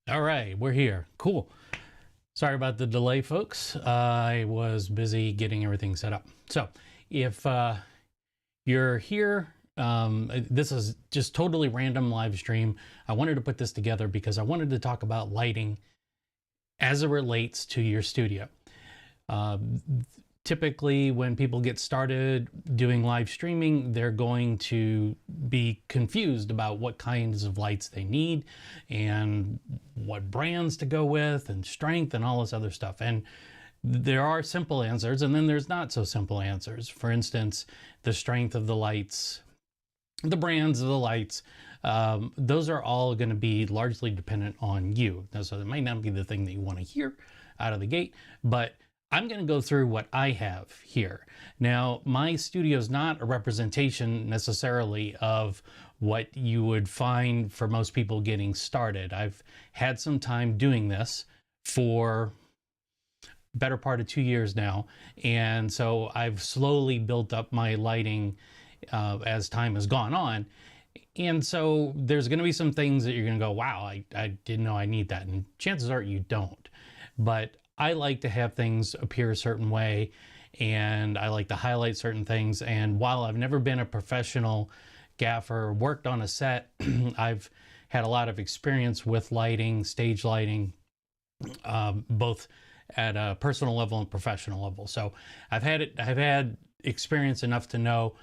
All right, we're here. Cool. Sorry about the delay, folks. I was busy getting everything set up. So if you're here, this is just totally random live stream. I wanted to put this together because I wanted to talk about lighting as it relates to your studio. Uh, Typically, when people get started doing live streaming, they're going to be confused about what kinds of lights they need and what brands to go with and strength and all this other stuff. And there are simple answers, and then there's not so simple answers. For instance, the strength of the lights, the brands of the lights, those are all going to be largely dependent on you. Now, so it might not be the thing that you want to hear out of the gate, but I'm going to go through what I have here. Now, my studio is not a representation necessarily of what you would find for most people getting started. I've had some time doing this for better part of 2 years now, and so I've slowly built up my lighting as time has gone on. And so there's going to be some things that you're going to go, wow, I didn't know I need that, and chances are you don't. But I like to have things appear a certain way, and I like to highlight certain things. And while I've never been a professional gaffer, worked on a set, I've had a lot of experience with lighting, stage lighting, both at a personal level and professional level. So I've had experience enough to know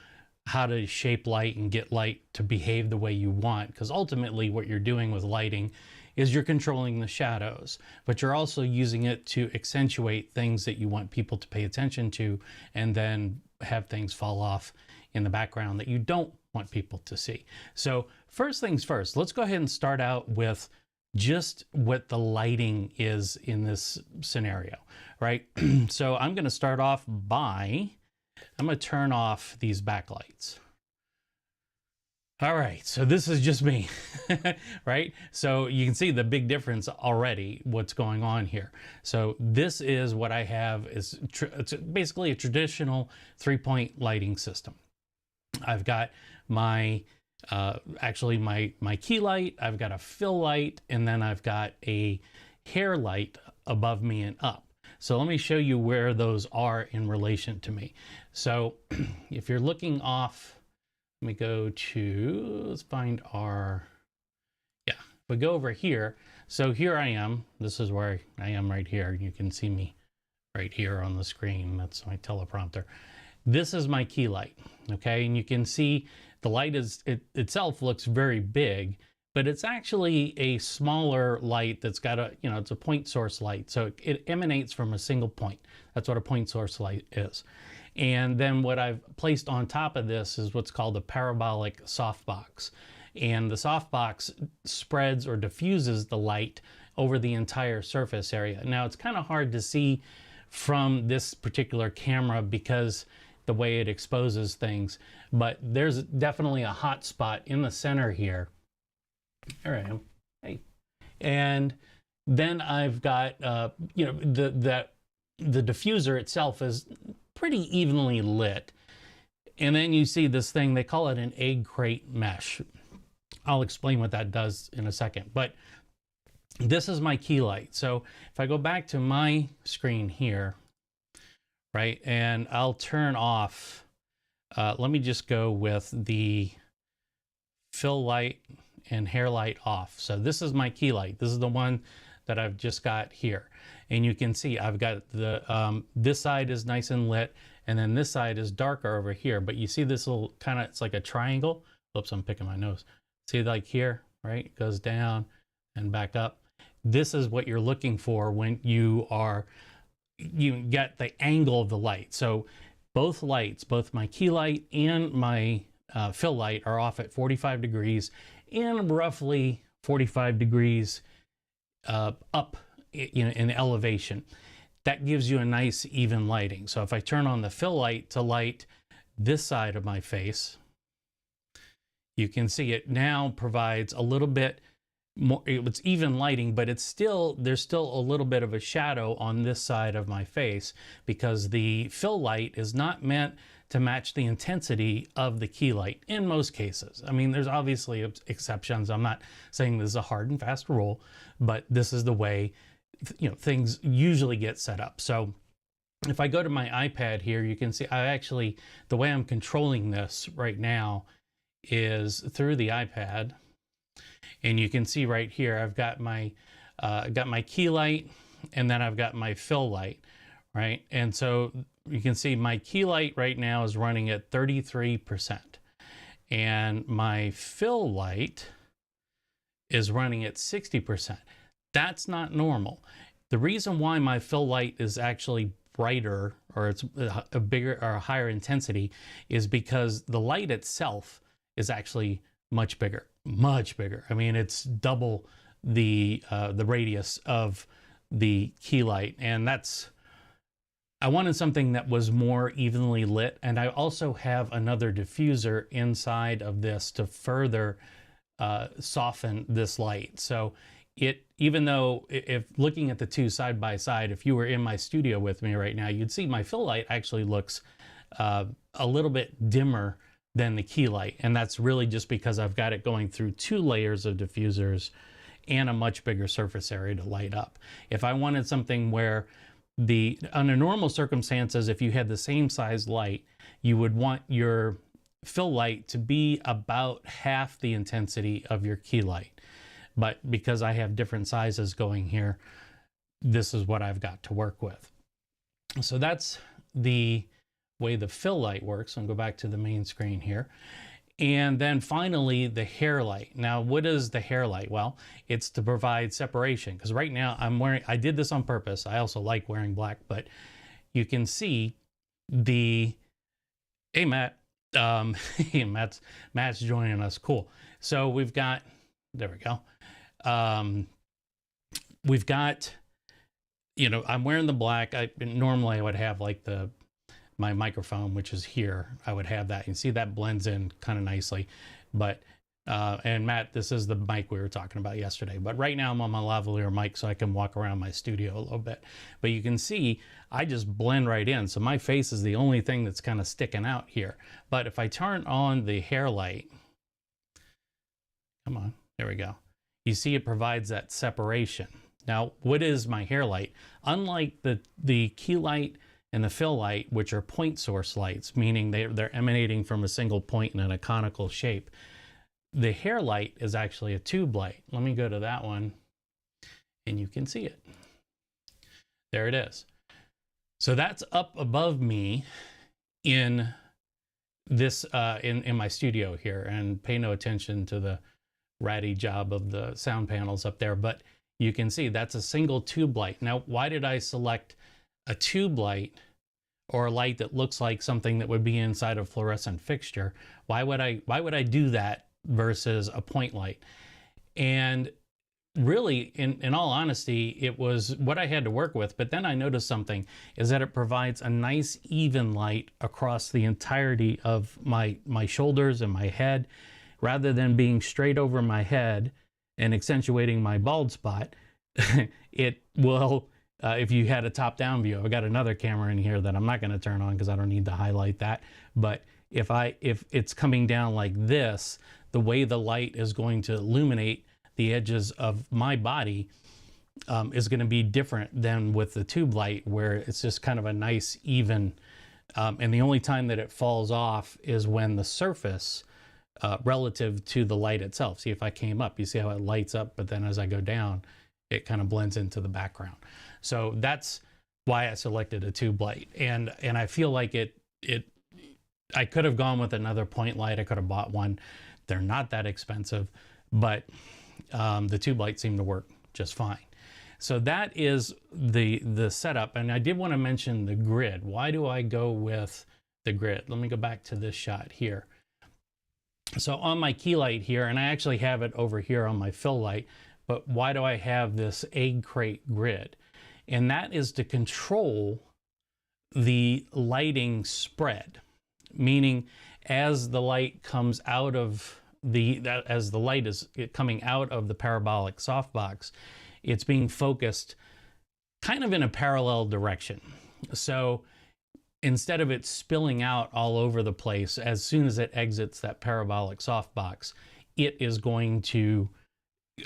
how to shape light and get light to behave the way you want, because ultimately what you're doing with lighting is you're controlling the shadows, but you're also using it to accentuate things that you want people to pay attention to, and then have things fall off in the background that you don't want people to see. So first things first, let's go ahead and start out with just what the lighting is in this scenario, right? So I'm going to start off by, I'm going to turn off these backlights. All right, so this is just me, right? So you can see the big difference already, what's going on here. So this is what I have, is it's basically a traditional 3-point lighting system. I've got my, actually my key light, I've got a fill light, and then I've got a hair light above me and up. So let me show you where those are in relation to me. So if you're looking off, let me go to, let's find our, yeah, we go over here. So here I am. This is where I am right here. You can see me right here on the screen. That's my teleprompter. This is my key light, okay? And you can see the light itself looks very big, but it's actually a smaller light that's got a, it's a point source light. So it emanates from a single point. That's what a point source light is. And then what I've placed on top of this is what's called a parabolic softbox. And the softbox spreads or diffuses the light over the entire surface area. Now, it's kind of hard to see from this particular camera because the way it exposes things, but there's definitely a hot spot in the center here. There I am. Hey. And then I've got, the diffuser itself is pretty evenly lit. And then you see this thing, they call it an egg crate mesh. I'll explain what that does in a second, but this is my key light. So if I go back to my screen here, right, and I'll turn off, let me just go with the fill light and hair light off. So this is my key light. This is the one that I've just got here. And you can see I've got the, this side is nice and lit, and then this side is darker over here. But you see this little kind of, it's like a triangle. Oops, I'm picking my nose. See, like here, right? It goes down and back up. This is what you're looking for when you get the angle of the light. So both lights, both my key light and my fill light, are off at 45 degrees and roughly 45 degrees up in elevation. That gives you a nice even lighting. So if I turn on the fill light to light this side of my face, you can see it now provides a little bit more, it's even lighting, but it's still, there's still a little bit of a shadow on this side of my face because the fill light is not meant to match the intensity of the key light in most cases. I mean, there's obviously exceptions. I'm not saying this is a hard and fast rule, but this is the way, you know, things usually get set up. So if I go to my iPad here, you can see the way I'm controlling this right now is through the iPad. And you can see right here, I've got my key light, and then I've got my fill light, right? And so you can see my key light right now is running at 33%. And my fill light is running at 60%. That's not normal. The reason why my fill light is actually brighter, or it's a bigger or a higher intensity, is because the light itself is actually much bigger. I mean, it's double the radius of the key light, and I wanted something that was more evenly lit. And I also have another diffuser inside of this to further soften this light. So even though, if looking at the two side by side, if you were in my studio with me right now, you'd see my fill light actually looks a little bit dimmer than the key light. And that's really just because I've got it going through 2 layers of diffusers and a much bigger surface area to light up. If I wanted something where under normal circumstances, if you had the same size light, you would want your fill light to be about half the intensity of your key light. But because I have different sizes going here, this is what I've got to work with. So that's the way the fill light works. I'll go back to the main screen here. And then finally, the hair light. Now, what is the hair light? Well, it's to provide separation, because right now I did this on purpose. I also like wearing black, but you can see hey, Matt, hey, Matt's joining us. Cool. So there we go. We've got, you know, I'm wearing the black. Normally I would have like my microphone, which is here. I would have that. You can see that blends in kind of nicely. But, and Matt, this is the mic we were talking about yesterday. But right now I'm on my lavalier mic, so I can walk around my studio a little bit. But you can see I just blend right in. So my face is the only thing that's kind of sticking out here. But if I turn on the hair light, come on, there we go. You see it provides that separation. Now, what is my hair light? Unlike the key light and the fill light, which are point source lights, meaning they're emanating from a single point in a conical shape, the hair light is actually a tube light. Let me go to that one, and you can see it. There it is. So that's up above me in this in my studio here, and pay no attention to the ratty job of the sound panels up there, but you can see that's a single tube light. Now, why did I select a tube light, or a light that looks like something that would be inside a fluorescent fixture? Why would I do that versus a point light? And really, in all honesty, it was what I had to work with. But then I noticed something, is that it provides a nice even light across the entirety of my shoulders and my head, rather than being straight over my head and accentuating my bald spot. It will, if you had a top-down view, I've got another camera in here that I'm not going to turn on because I don't need to highlight that. But if it's coming down like this, the way the light is going to illuminate the edges of my body is going to be different than with the tube light, where it's just kind of a nice even. And the only time that it falls off is when the surface relative to the light itself. See, if I came up, you see how it lights up, but then as I go down, it kind of blends into the background. So that's why I selected a tube light. And I feel like I could have gone with another point light. I could have bought one. They're not that expensive, but the tube light seemed to work just fine. So that is the setup. And I did want to mention the grid. Why do I go with the grid? Let me go back to this shot here. So on my key light here, and I actually have it over here on my fill light, but why do I have this egg crate grid? And that is to control the lighting spread, meaning as the light comes out of as the light is coming out of the parabolic softbox, it's being focused kind of in a parallel direction. So instead of it spilling out all over the place as soon as it exits that parabolic softbox, it is going to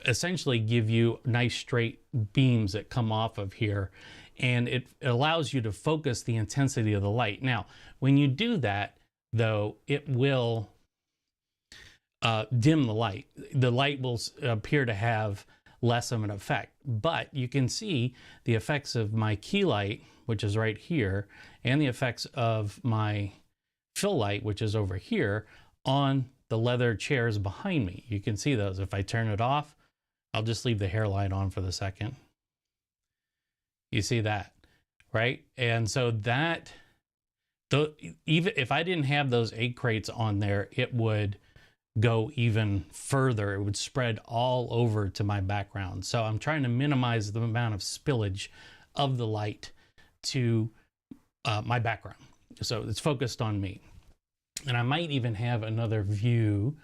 essentially give you nice straight beams that come off of here, and it allows you to focus the intensity of the light. Now, when you do that, though, it will dim the light. The light will appear to have less of an effect, but you can see the effects of my key light, which is right here, and the effects of my fill light, which is over here, on the leather chairs behind me. You can see those. If I turn it off, I'll just leave the hair light on for the second. You see that, right? And so that, even if I didn't have those egg crates on there, it would go even further. It would spread all over to my background. So I'm trying to minimize the amount of spillage of the light to my background. So it's focused on me. And I might even have another view.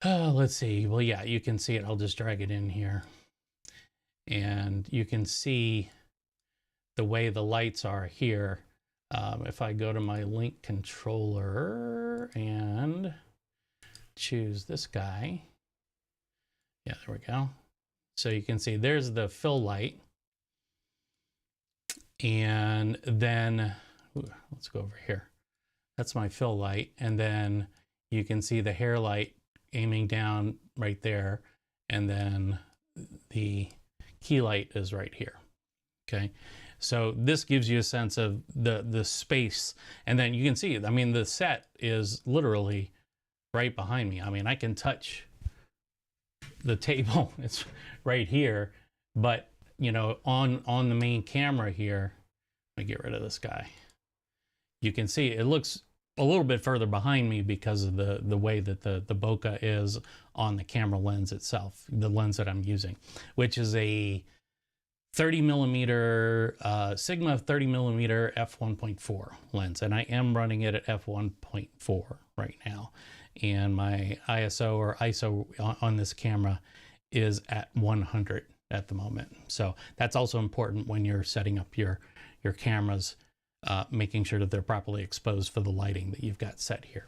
Let's see. Well, yeah, you can see it. I'll just drag it in here. And you can see the way the lights are here. If I go to my link controller and choose this guy. Yeah, there we go. So you can see there's the fill light. And then, let's go over here. That's my fill light. And then you can see the hair light aiming down right there. And then the key light is right here. Okay. So this gives you a sense of the space. And then you can see, I mean, the set is literally right behind me. I mean, I can touch the table. It's right here, but you know, on the main camera here, let me get rid of this guy. You can see it looks a little bit further behind me because of the way that the bokeh is on the camera lens itself, the lens that I'm using, which is a 30 millimeter Sigma 30 millimeter f1.4 lens, and I am running it at f1.4 right now, and my ISO on this camera is at 100 at the moment. So that's also important when you're setting up your cameras, making sure that they're properly exposed for the lighting that you've got set here.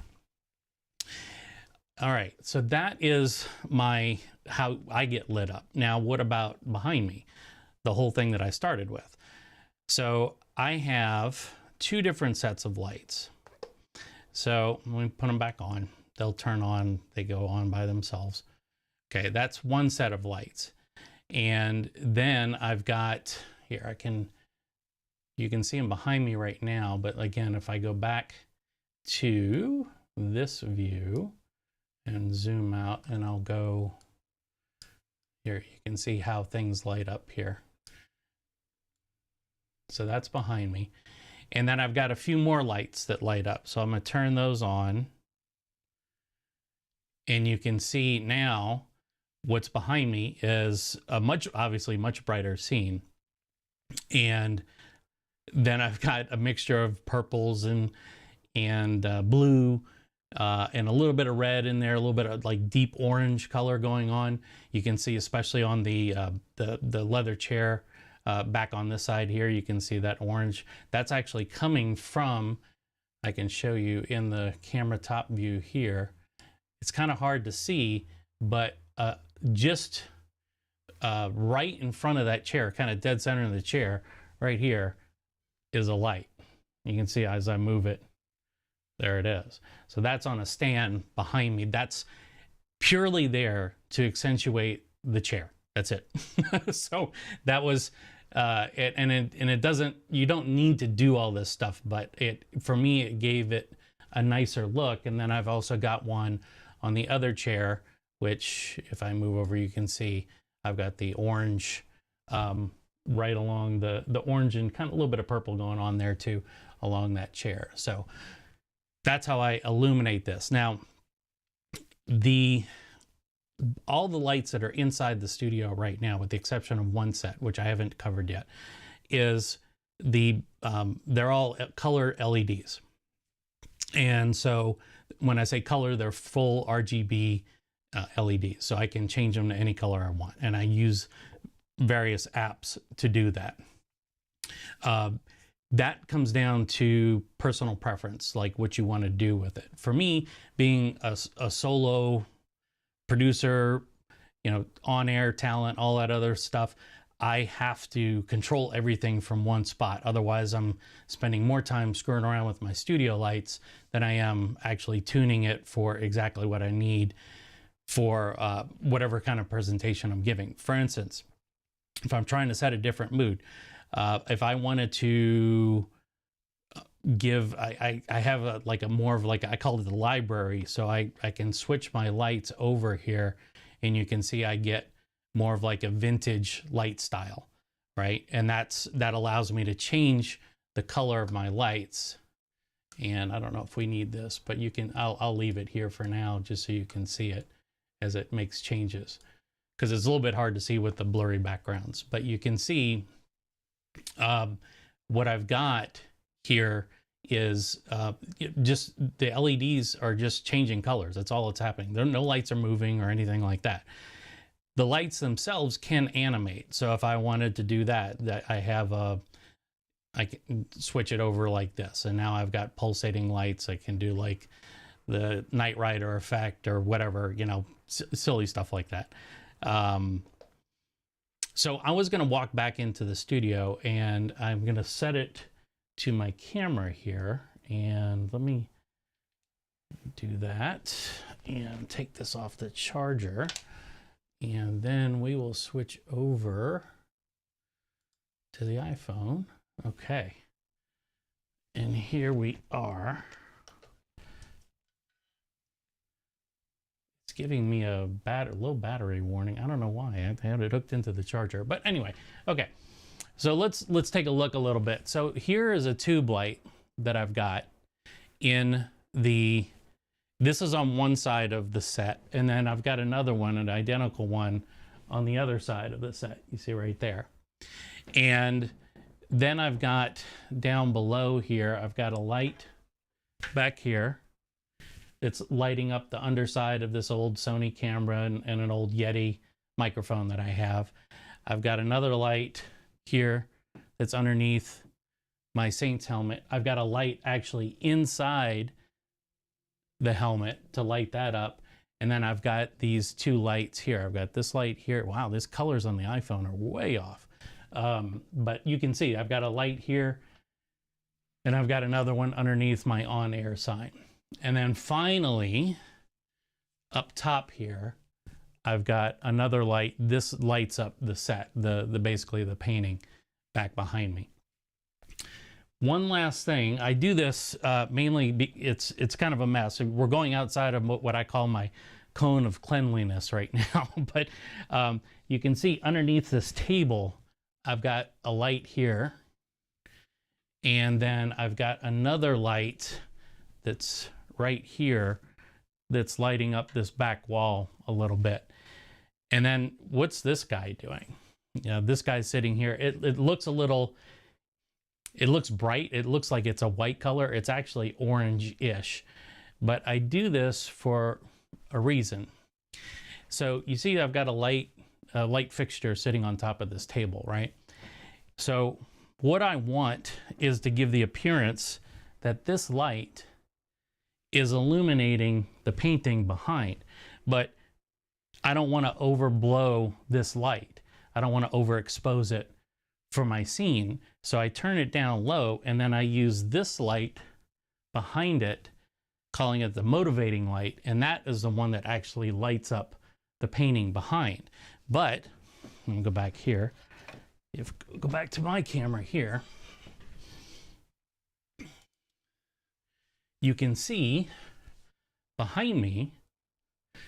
All right, so that is how I get lit up. Now, what about behind me? The whole thing that I started with. So I have two different sets of lights. So let me put them back on. They'll turn on, they go on by themselves. Okay, that's one set of lights. And then I've got, here, you can see them behind me right now, but again, if I go back to this view and zoom out, and I'll go here, you can see how things light up here. So that's behind me. And then I've got a few more lights that light up. So I'm going to turn those on. And you can see now what's behind me is a obviously much brighter scene. And then I've got a mixture of purples and blue, and a little bit of red in there, a little bit of like deep orange color going on. You can see, especially on the leather chair, back on this side here, you can see that orange. That's actually coming from, I can show you in the camera top view here. It's kind of hard to see, but just right in front of that chair, kind of dead center of the chair, right here, is a light. You can see as I move it, there it is. So that's on a stand behind me. That's purely there to accentuate the chair. That's it. So that was, it doesn't, you don't need to do all this stuff, but for me, it gave it a nicer look. And then I've also got one on the other chair, which if I move over, you can see I've got the orange, right along the orange and kind of a little bit of purple going on there too, along that chair. So that's how I illuminate this. Now, all the lights that are inside the studio right now, with the exception of one set, which I haven't covered yet, is they're all color LEDs. And so when I say color, they're full RGB LEDs. So I can change them to any color I want. And I use various apps to do that. that comes down to personal preference, like what you want to do with it. For me, being a solo producer, you know, on-air talent, all that other stuff, I have to control everything from one spot. Otherwise, I'm spending more time screwing around with my studio lights than I am actually tuning it for exactly what I need for whatever kind of presentation I'm giving. For instance, if I'm trying to set a different mood, if I wanted to give, I have a more of like, I call it the library. So I can switch my lights over here, and you can see I get more of like a vintage light style, right? And that allows me to change the color of my lights. And I don't know if we need this, but you can, I'll leave it here for now just so you can see it as it makes changes, because it's a little bit hard to see with the blurry backgrounds. But you can see what I've got here is just the LEDs are just changing colors. That's all that's happening. No lights are moving or anything like that. The lights themselves can animate. So if I wanted to do that I can switch it over like this, and now I've got pulsating lights. I can do like the Knight Rider effect or whatever, you know, silly stuff like that. So I was going to walk back into the studio, and I'm going to set it to my camera here, and let me do that and take this off the charger, and then we will switch over to the iPhone. Okay, and here we are. It's giving me a low battery warning. I don't know why. I had it hooked into the charger, but anyway. Okay, so let's take a look a little bit. So here is a tube light that I've got in the, this is on one side of the set, and then I've got another one, an identical one on the other side of the set. You see right there. And then I've got down below here, I've got a light back here. It's lighting up the underside of this old Sony camera and an old Yeti microphone that I have. I've got another light here that's underneath my Saints helmet. I've got a light actually inside the helmet to light that up. And then I've got these two lights here. I've got this light here. Wow, these colors on the iPhone are way off. But you can see I've got a light here, and I've got another one underneath my on-air sign. And then finally, up top here, I've got another light. This lights up the set, the basically the painting back behind me. One last thing, I do this mainly, it's kind of a mess. We're going outside of what I call my cone of cleanliness right now, but you can see underneath this table, I've got a light here, and then I've got another light that's right here that's lighting up this back wall a little bit. And then what's this guy doing? You know, this guy's sitting here. It looks a little, it looks bright. It looks like it's a white color. It's actually orange-ish. But I do this for a reason. So you see I've got a light fixture sitting on top of this table, right? So what I want is to give the appearance that this light is illuminating the painting behind, but I don't want to overblow this light. I don't want to overexpose it for my scene. So I turn it down low, and then I use this light behind it, calling it the motivating light, and that is the one that actually lights up the painting behind. But let me go back here. Go back to my camera here. You can see behind me,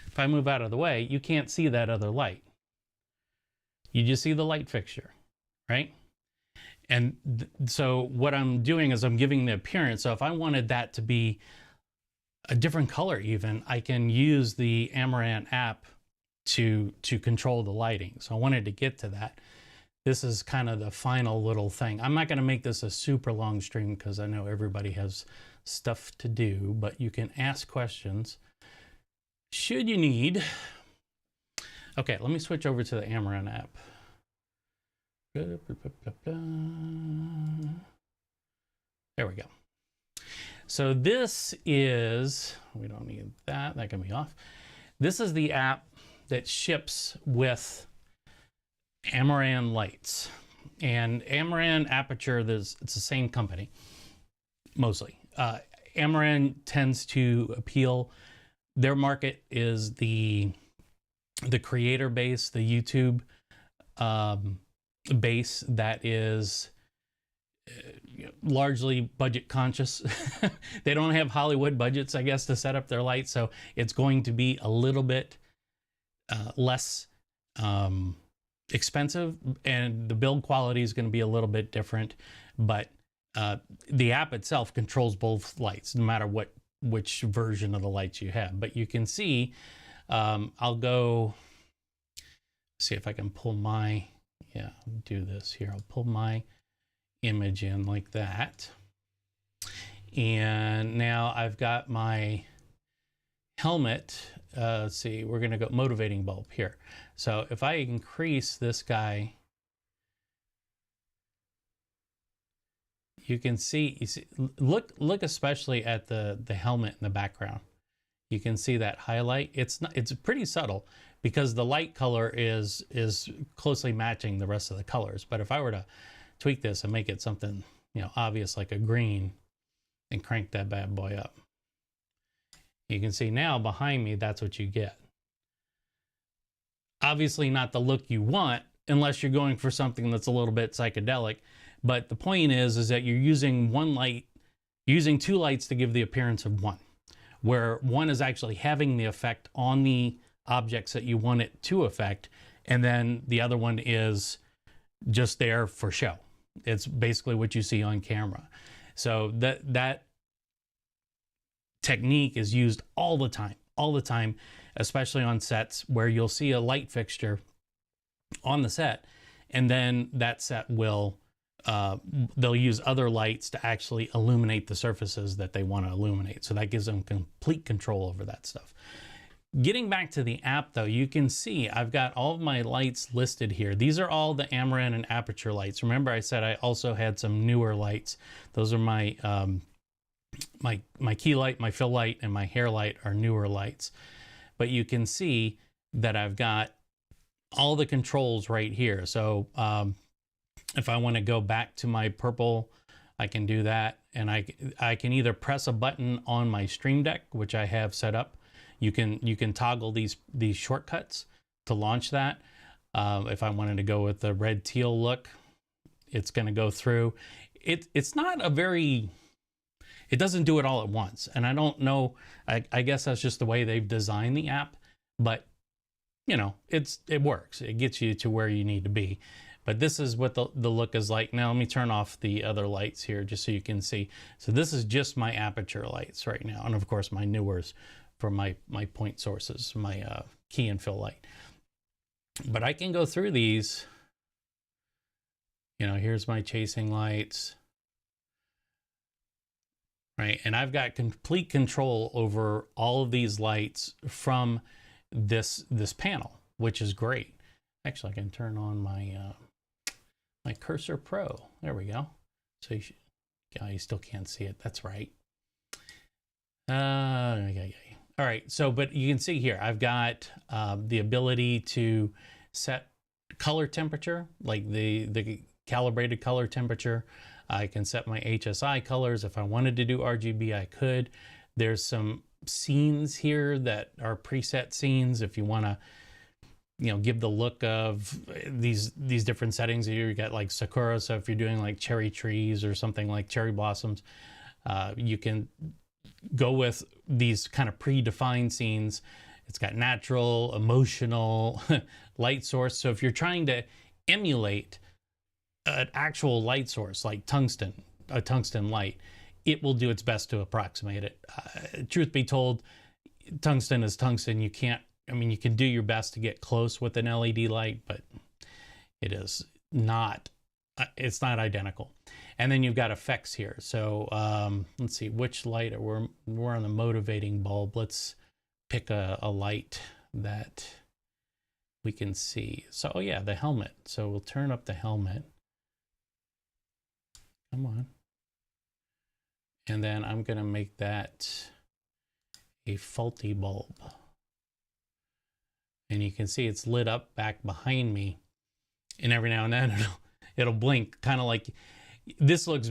if I move out of the way, you can't see that other light. You just see the light fixture, right? And so what I'm doing is I'm giving the appearance. So if I wanted that to be a different color even, I can use the Amaranth app to control the lighting. So I wanted to get to that. This is kind of the final little thing. I'm not going to make this a super long stream because I know everybody has stuff to do, but you can ask questions should you need. Okay, let me switch over to the Amaranth app. There we go. So this is, we don't need that, that can be off. This is the app that ships with Amaran lights. And Amaran Aperture, it's the same company, mostly. Amaran tends to appeal, their market is the creator base, the YouTube base that is largely budget conscious. They don't have Hollywood budgets, I guess, to set up their lights, so it's going to be a little bit less expensive, and the build quality is going to be a little bit different, but the app itself controls both lights, no matter which version of the lights you have. But you can see, I'll go see if I can pull my, do this here. I'll pull my image in like that. And now I've got my helmet. Let's see, we're going to go motivating bulb here. So if I increase this guy, you can see, look especially at the helmet in the background. You can see that highlight. It's pretty subtle because the light color is closely matching the rest of the colors. But if I were to tweak this and make it something, obvious like a green, and crank that bad boy up, you can see now behind me, that's what you get. Obviously not the look you want unless you're going for something that's a little bit psychedelic. But the point is that you're using using two lights to give the appearance of one, where one is actually having the effect on the objects that you want it to affect, and then the other one is just there for show. It's basically what you see on camera. So that technique is used all the time, especially on sets where you'll see a light fixture on the set, and then that set will they'll use other lights to actually illuminate the surfaces that they want to illuminate. So that gives them complete control over that stuff. Getting back to the app though, you can see I've got all of my lights listed here. These are all the Amaran and Aperture lights. Remember I said I also had some newer lights. Those are my my key light, my fill light, and my hair light are newer lights. But you can see that I've got all the controls right here. So if I want to go back to my purple, I can do that. And I can either press a button on my Stream Deck, which I have set up. You can toggle these shortcuts to launch that. If I wanted to go with the red teal look, it's going to go through. It's not a very, it doesn't do it all at once. And I don't know, I guess that's just the way they've designed the app, but it works. It gets you to where you need to be. But this is what the look is like. Now let me turn off the other lights here just so you can see. So this is just my Aperture lights right now. And of course my newers for my point sources, my key and fill light. But I can go through these. Here's my chasing lights. Right, and I've got complete control over all of these lights from this panel, which is great. Actually, I can turn on my my Cursor Pro. There we go. So you still can't see it. That's right. All right. So, but you can see here, I've got the ability to set color temperature, like the calibrated color temperature. I can set my HSI colors. If I wanted to do RGB, I could. There's some scenes here that are preset scenes. If you want to, give the look of these different settings here, you got like Sakura. So if you're doing like cherry trees or something like cherry blossoms, you can go with these kind of predefined scenes. It's got natural, emotional, light source. So if you're trying to emulate an actual light source like a tungsten light, it will do its best to approximate it. Truth be told, tungsten is tungsten. You can't, you can do your best to get close with an LED light, but it is not, it's not identical. And then you've got effects here. So let's see which light, we're on the motivating bulb. Let's pick a light that we can see. So, oh yeah, the helmet. So we'll turn up the helmet. Come on. And then I'm going to make that a faulty bulb. And you can see it's lit up back behind me. And every now and then it'll blink, kind of like this looks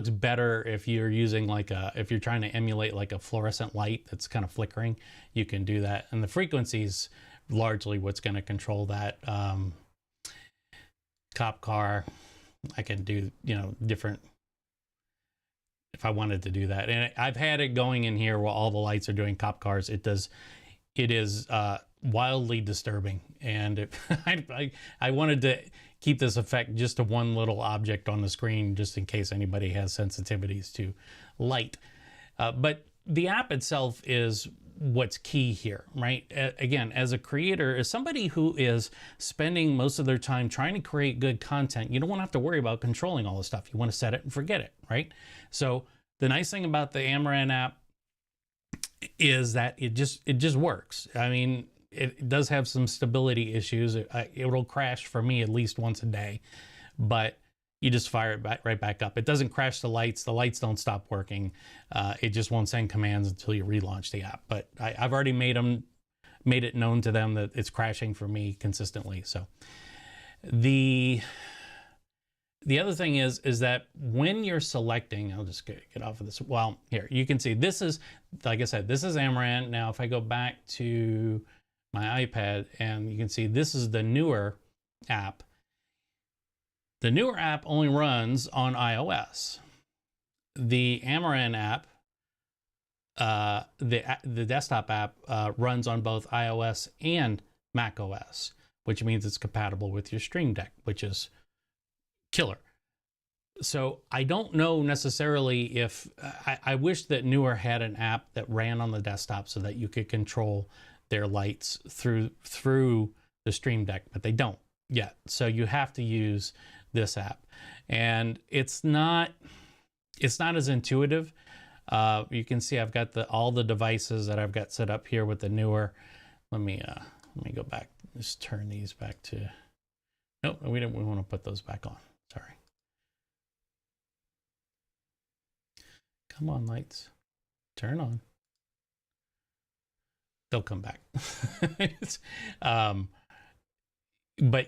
better if you're using like if you're trying to emulate like a fluorescent light that's kind of flickering. You can do that. And the frequency is largely what's going to control that. Cop car, I can do, you know, different if I wanted to do that. And I've had it going in here while all the lights are doing cop cars. It is wildly disturbing. And I wanted to keep this effect just to one little object on the screen, just in case anybody has sensitivities to light. But the app itself is what's key here, right? Again, as a creator, as somebody who is spending most of their time trying to create good content, you don't want to have to worry about controlling all this stuff. You want to set it and forget it, right? So the nice thing about the Amaran app is that it just works. I mean, it does have some stability issues. It'll crash for me at least once a day, but you just fire it right back up. It doesn't crash the lights. The lights don't stop working. It just won't send commands until you relaunch the app. But I've already made it known to them that it's crashing for me consistently. So the other thing is that when you're selecting, I'll just get off of this. Well, here you can see this is, like I said, this is Amaran. Now, if I go back to my iPad, and you can see this is the newer app. The newer app only runs on iOS. The Amaran app, the desktop app, runs on both iOS and macOS, which means it's compatible with your Stream Deck, which is killer. So I don't know necessarily if I wish that Newer had an app that ran on the desktop so that you could control their lights through the Stream Deck, but they don't yet. So you have to use this app, and it's not as intuitive. You can see I've got all the devices that I've got set up here with the Newer. Let me go back. Just turn these back to. Nope, we want to put those back on. Sorry. Come on, lights. Turn on. They'll come back. But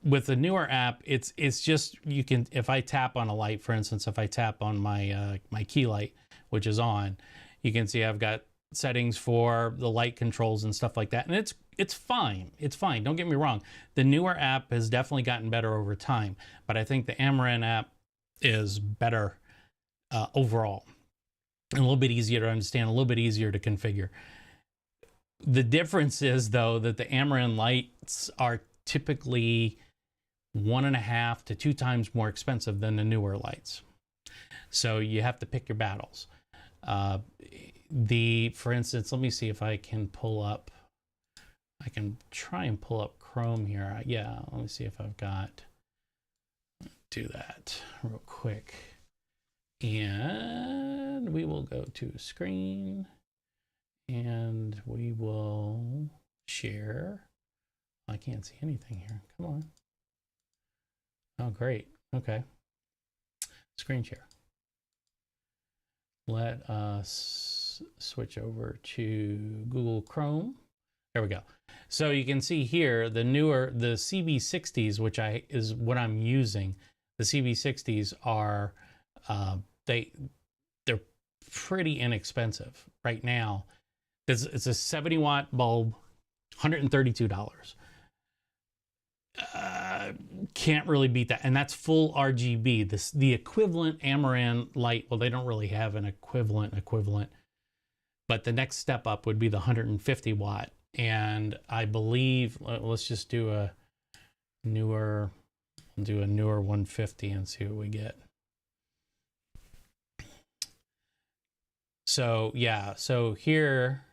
with the Newer app, it's just, you can, if I tap on a light, for instance, if I tap on my my key light, which is on, you can see I've got settings for the light controls and stuff like that. And it's fine. It's fine. Don't get me wrong. The Newer app has definitely gotten better over time, but I think the Amaran app is better overall. And a little bit easier to understand, a little bit easier to configure. The difference is, though, that the Amaran lights are typically 1.5 to 2 times more expensive than the Newer lights. So you have to pick your battles. For instance, let me see if I can pull up. I can try and pull up Chrome here. Yeah, let me see if I've got. Do that real quick. And we will go to screen. And we will share. I can't see anything here. Come on. Oh, great. Okay. Screen share. Let us switch over to Google Chrome. There we go. So you can see here the CB60s, which is what I'm using. The CB60s are they're pretty inexpensive right now. It's a 70 watt bulb, $132. Can't really beat that. And that's full RGB. The equivalent Amaran light, well, they don't really have an equivalent, but the next step up would be the 150 watt. And I believe, let's just do a newer 150 and see what we get. So yeah, so here,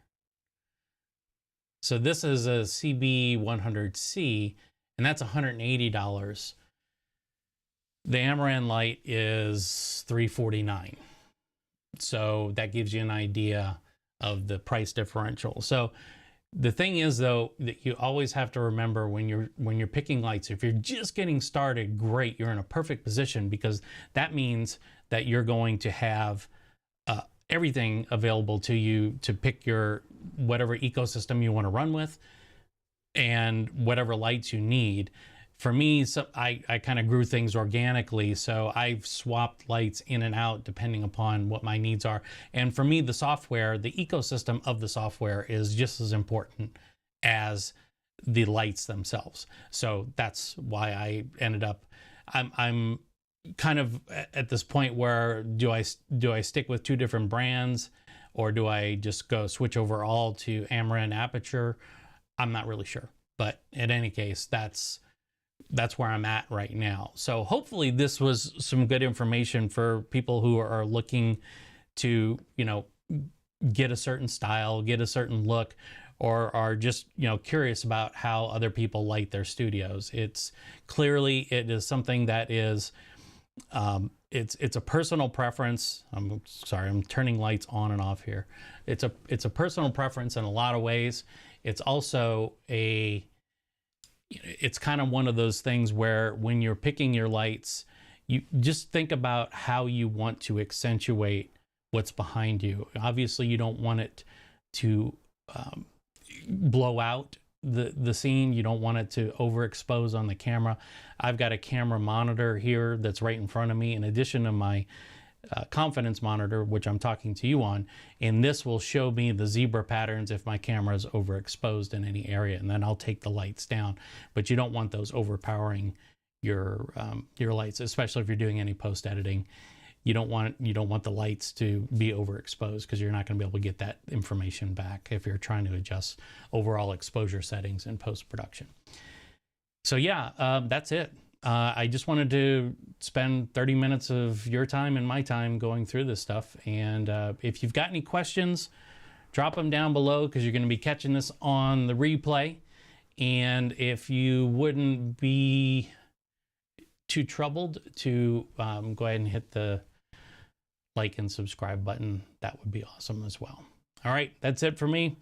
so this is a CB100C, and that's $180. The Amaran light is $349. So that gives you an idea of the price differential. So the thing is, though, that you always have to remember when you're picking lights, if you're just getting started, great, you're in a perfect position, because that means that you're going to have everything available to you to pick your whatever ecosystem you want to run with and whatever lights you need. For me, so I kind of grew things organically, so I've swapped lights in and out depending upon what my needs are. And for me, the software, the ecosystem of the software is just as important as the lights themselves. So that's why I ended up, I'm kind of at this point where do I stick with two different brands, or do I just go switch over all to Amaran Aperture? I'm not really sure, but in any case, that's where I'm at right now. So hopefully this was some good information for people who are looking to, you know, get a certain style, get a certain look, or are just, you know, curious about how other people light their studios. It's clearly, it is something that is, it's a personal preference. I'm sorry, I'm turning lights on and off here. It's a personal preference in a lot of ways. It's also it's kind of one of those things where when you're picking your lights, you just think about how you want to accentuate what's behind you. Obviously, you don't want it to blow out the scene. You don't want it to overexpose on the camera. I've got a camera monitor here that's right in front of me, in addition to my confidence monitor, which I'm talking to you on, and this will show me the zebra patterns if my camera is overexposed in any area, and then I'll take the lights down. But you don't want those overpowering your lights, especially if you're doing any post editing. You don't want the lights to be overexposed, because you're not going to be able to get that information back if you're trying to adjust overall exposure settings in post production. So yeah, that's it. I just wanted to spend 30 minutes of your time and my time going through this stuff. And if you've got any questions, drop them down below, because you're going to be catching this on the replay. And if you wouldn't be too troubled to go ahead and hit the like and subscribe button, that would be awesome as well. All right, that's it for me.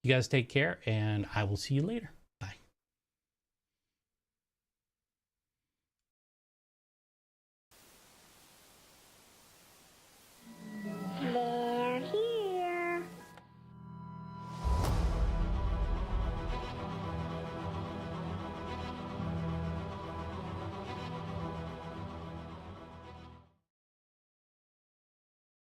You guys take care, and I will see you later.